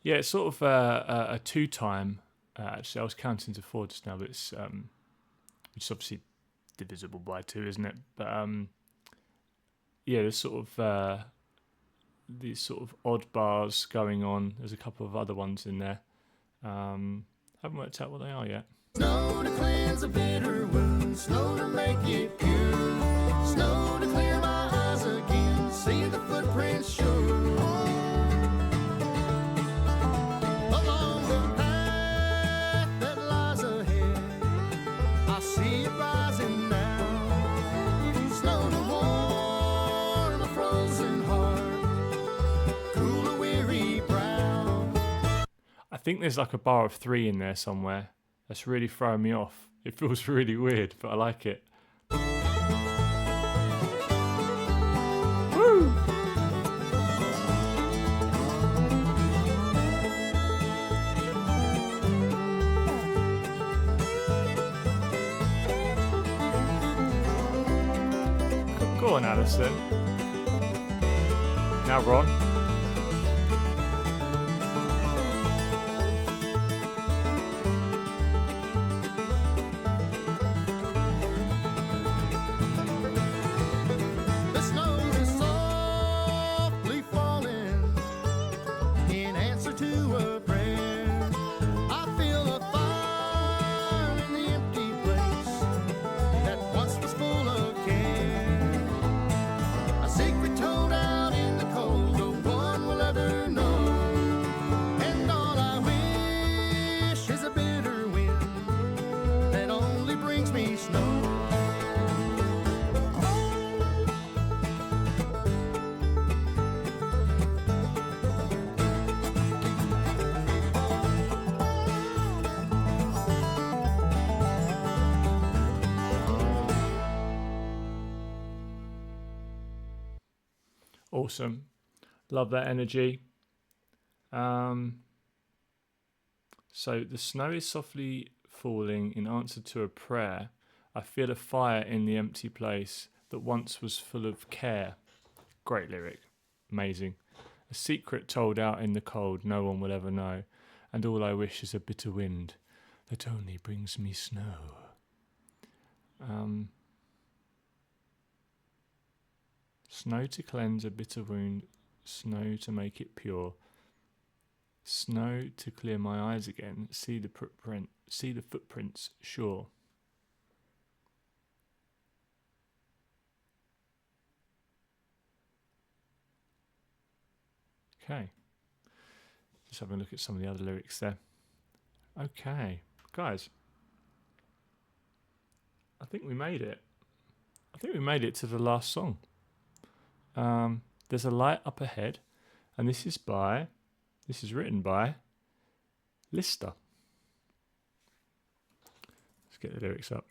Yeah, it's sort of a 2-time. Actually, I was counting to 4 just now, but it's which is obviously divisible by 2, isn't it? But yeah, there's sort of these sort of odd bars going on. There's a couple of other ones in there. Haven't worked out what they are yet. Snow to cleanse a bitter wound, snow to make it pure, snow to clear my eyes again, see the footprints sure. Along the path that lies ahead, I see it rising now. Snow to warm a frozen heart, cool a weary brow. I think there's like a bar of 3 in there somewhere. That's really throwing me off. It feels really weird, but I like it. Go on, Alison. Now, Ron. The snow is softly falling in answer to a prayer. I feel a fire in the empty place that once was full of care. A secret told out in the cold, no one will ever know. And all I wish is a bitter wind that only brings me snow. Awesome. Love that energy. So the snow is softly falling in answer to a prayer. I feel a fire in the empty place that once was full of care. Great lyric. Amazing. A secret told out in the cold no one will ever know. And all I wish is a bitter wind that only brings me snow. Snow to cleanse a bitter wound, snow to make it pure, snow to clear my eyes again, see the footprints sure. Okay, just having a look at some of the other lyrics there. Okay, guys, I think we made it. I think we made it to the last song. There's a light up ahead, and this is written by Lister. Let's get the lyrics up.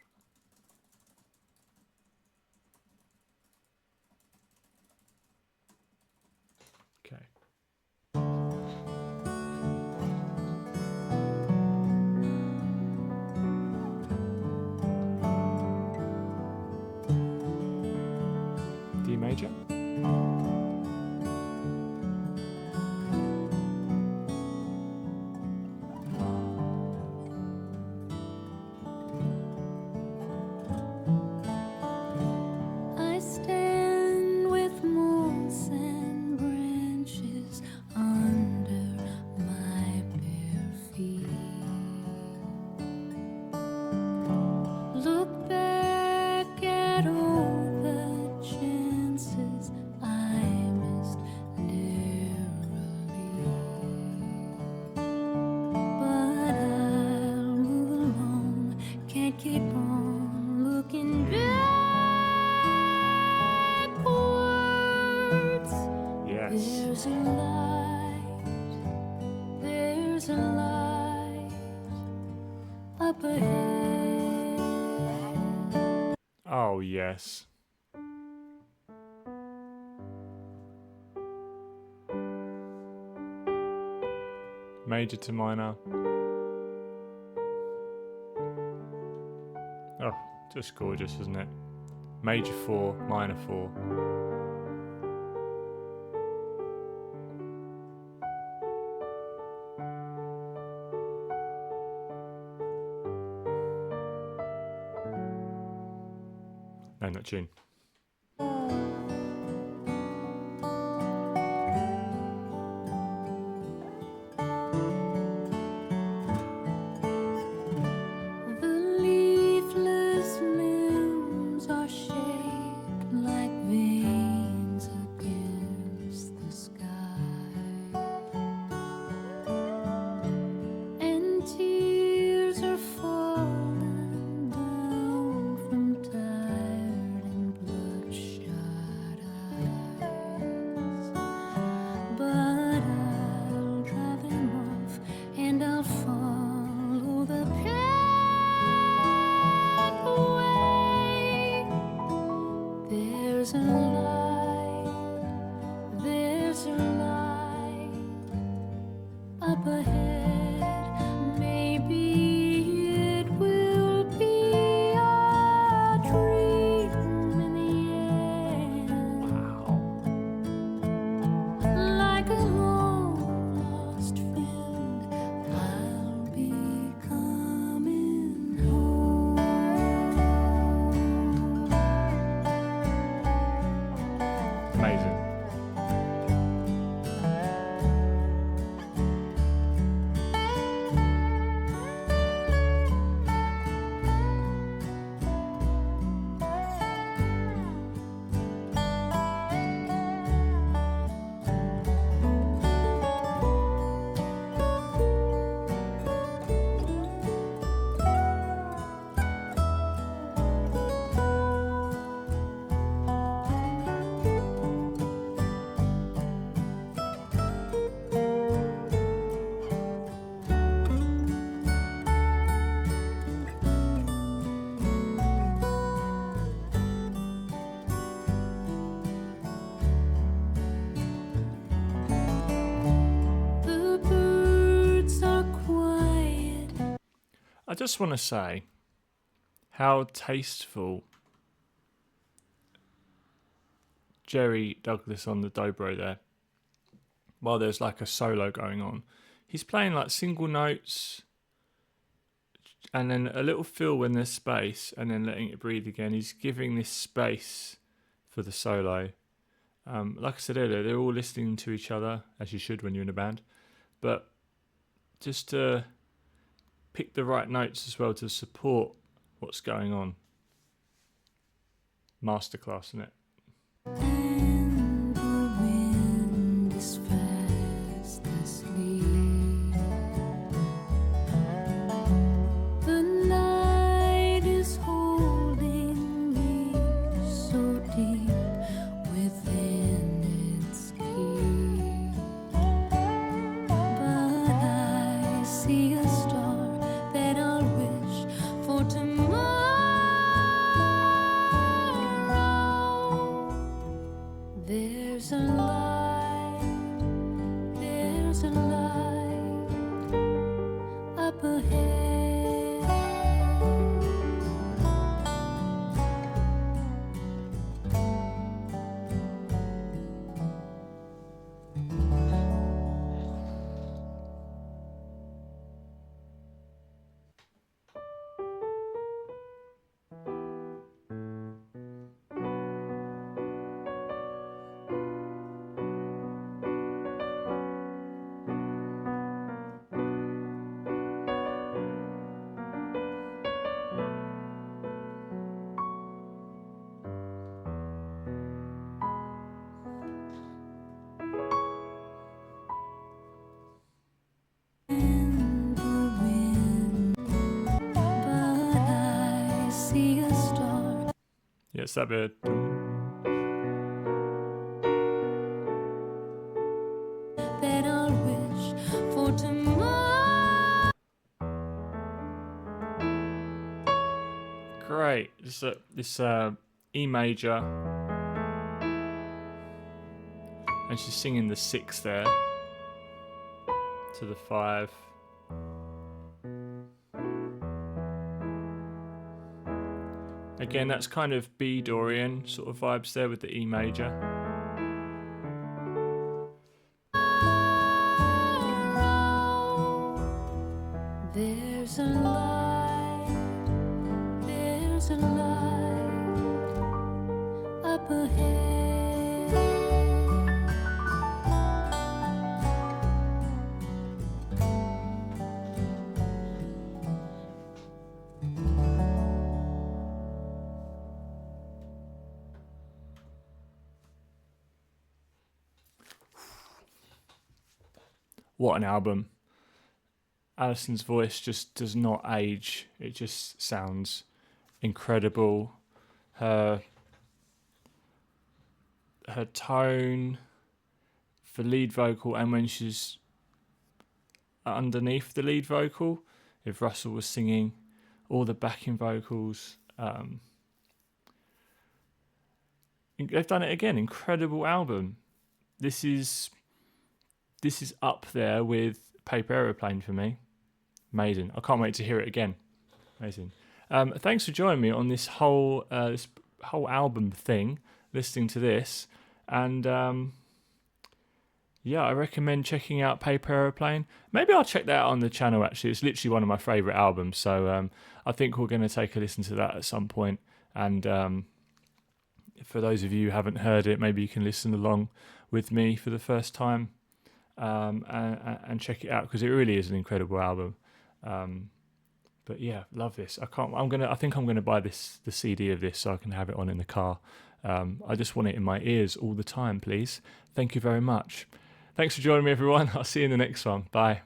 Okay. D major. I stand with moss and branches under my bare feet. Look back at all the chances I missed narrowly. But I'll move along, can't keep on looking backwards. Yes. There's a light up ahead. Oh, yes. Major to minor. Oh, just gorgeous, isn't it? Major 4, minor 4. No, not tune. The leafless limbs are shaped like veins against the sky, and tears are falling down from tired and bloodshot eyes. But I'll drive them off, and I'll follow the pathway. There's a light up ahead. Maybe it will be a dream in the I just want to say how tasteful Jerry Douglas on the dobro there, while there's like a solo going on. He's playing like single notes and then a little fill when there's space and then letting it breathe again. He's giving this space for the solo. Like I said earlier, they're all listening to each other, as you should when you're in a band. But just to pick the right notes as well to support what's going on. Masterclass, isn't it? And the wind is fast asleep. The night is holding me so deep within its keep. But I see a star that I'll wish for tomorrow. There's a light up ahead. In the wind, but I see a star. Yes, that bit. That I'll wish for tomorrow. Great. This E major. And she's singing the 6 there. To the 5. Again, that's kind of B Dorian sort of vibes there with the E major. There's a light up ahead. What an album. Alison's voice just does not age. It just sounds incredible. Her tone for lead vocal, and when she's underneath the lead vocal, if Russell was singing, all the backing vocals. They've done it again. Incredible album. This is up there with Paper Aeroplane for me. Amazing. I can't wait to hear it again. Amazing. Thanks for joining me on this whole album thing, listening to this. And yeah, I recommend checking out Paper Aeroplane. Maybe I'll check that out on the channel, actually. It's literally one of my favourite albums. So I think we're going to take a listen to that at some point. And for those of you who haven't heard it, maybe you can listen along with me for the first time. And check it out, because it really is an incredible album. But yeah, love this. I think I'm gonna buy the CD of this so I can have it on in the car. I just want it in my ears all the time, please. Thank you very much. Thanks for joining me, everyone. I'll see you in the next one. Bye.